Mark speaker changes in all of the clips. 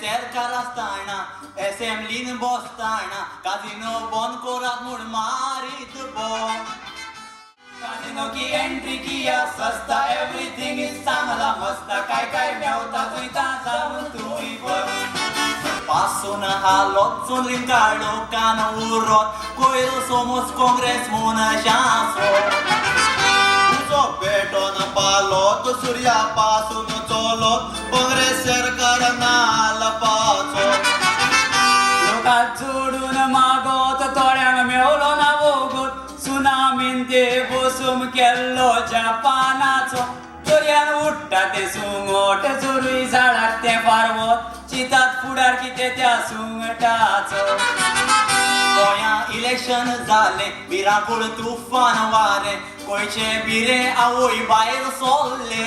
Speaker 1: सरकार आसतना असेंब्लीन बसताना काजिनो बंद करात म्हूण मारीत बॉम्ब काजिनो की एंट्री किया सस्ता एवरीथिंग इज चांगला मस्ता काय काय मेवता तुयता जाऊन तुई बघ पासून हालत चोनरीन काढो कान उरत कोयर समोस काँग्रेस म्हूण शासो तुजो पेटोन पालोत सूर्या पासून चोलोत काँग्रेस सरकार नालपाचो लोकांक जोडून मागोत थोड्यांक मेवलो ना वोगोत सुनामीन ते बसूम केल्लो जपानाचो दर्यान उडटा ते सुंगट चोरूय झाडाक ते फारवत चितात फुडार कितें त्या सुंगटाचो गोंया इलेक्शन जाले बिरांकूळ तुफान वारे गोंयचे बिरे आवय भायर सोल्ले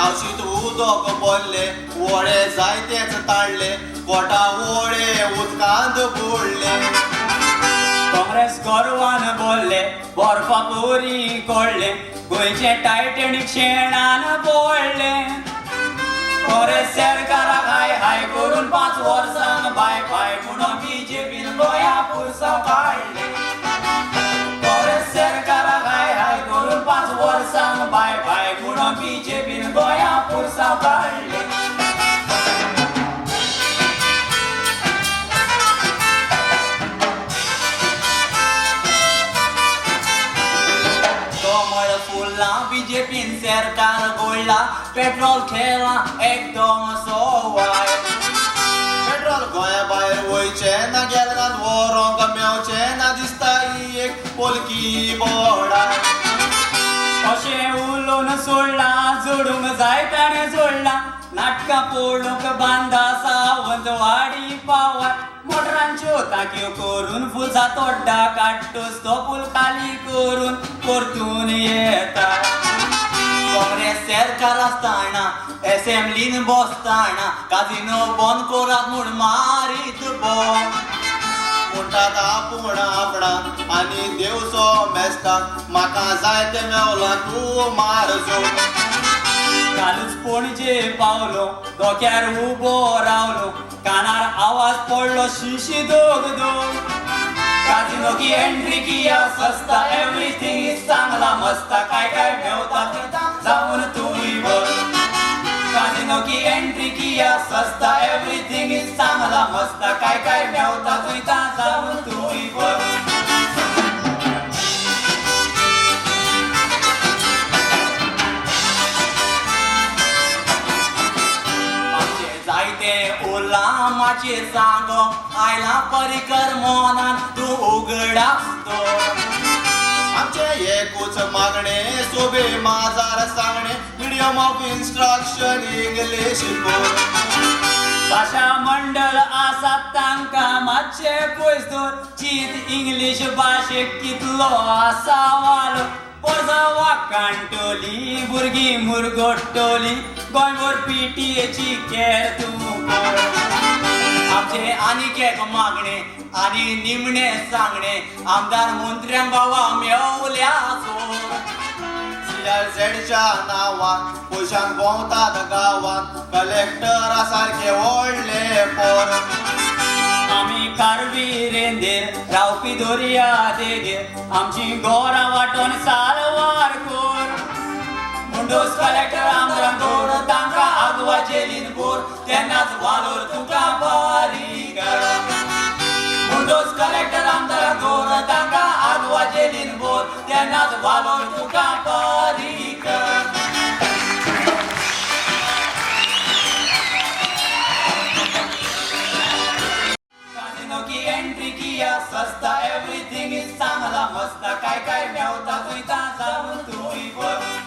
Speaker 1: आवशीत उदक पडले वळे जायतेच ताळले पोटा वळे उदकांत बुडले काँग्रेस गर्वान बोलले बर्फा पोरी कोडले गोंयचे टायटॅनिक शेणान बोळले काँग्रेस सरकाराक हाय हाय करून 5 वर्सांक बाय बाय म्हणून बीजेपीन गोंया पुरसांव काडले काँग्रेस सरकाराक हाय हाय करून 5 वर्सांक बाय बाय म्हणून बीजेपीन गोंया पुरसांव काडले बीजेपीन सरकार गोळला पेट्रोल खेळा एकदम सोवाय पेट्रोल गोंया भायर वयचे ना गेलगान व्हरोंक मेवचे ना दिसता ही एक पोलकी बोडा अशें उलोवन सोडला जोडूंक जाय ताणें जोडला नाटकां पळोवंक बांदा सावंतवाडी पावार मोटरांच्यो तांक्यो करून फुलसा तोड्डा काडटोस तो पूल खाली करून परतून येता काँग्रेस सरकार आसतना असेंब्लीन बसताना काजिनो बंद करात म्हूण मारीत बॉम्ब म्हणटात आपूण आपणाक आनी देवचो मेस्ताक म्हाका जाय ते मेवला तूं मारजो कालूच पणजे पावलो डोक्यार उबो रावलो कानार आवाज पडलो शिशी दोग दोग काजिनो की एंट्री किया सस्ता एवरीथिंग इज चांगला मस्ता काय काय मेवता जाऊन तुई बघ काजिनो की एंट्री किया सस्ता एवरीथिंग इज चांगला मस्ता काय काय मेवता तुयता जाऊन तुई बघ ओलामाचेर सांगो आयला परिकर मोनान तूं उगडासतो आमचे एकूच मागणे सोबे माजार सांगणे मिडियम ऑफ इन्स्ट्रक्शन इंग्लीश भाषा मंडळ आसात तांकां मातशे पयस दवर चीत इंग्लीश भाशेक कितलो आसा वालो पर्जा वाकांटोली भुरगीं मुरगोट्टोली गोंयभर पिटीएची केर तूं आमचे आनीक एक मागणे आनी निमणे सांगणे आमदार मंत्र्यांक बाबा मेवल्याचो CRZच्या नांवान पयशांक भोंवतात गांवांत कलेक्टरा सारके व्हडले पोर आमी कारवी रेंदेर रावपी दर्या देगेर आमची गोरा वाटोन सारवार कोर मुंडोस कलेक्टर आमदारांक दवर तांकां आगवा जेलीन बोर तेन्नाच वालोर तुका पारीकर मुंडोस कलेक्टर आमदारांक दवर तांकां आगवा जेलीन बोर तेन्नाच वालोर तुका पारीकर एंट्री किया सस्ता एवरीथिंग इज चांगला मस्ता काय काय मेवता तुयता जाऊन तुई बघ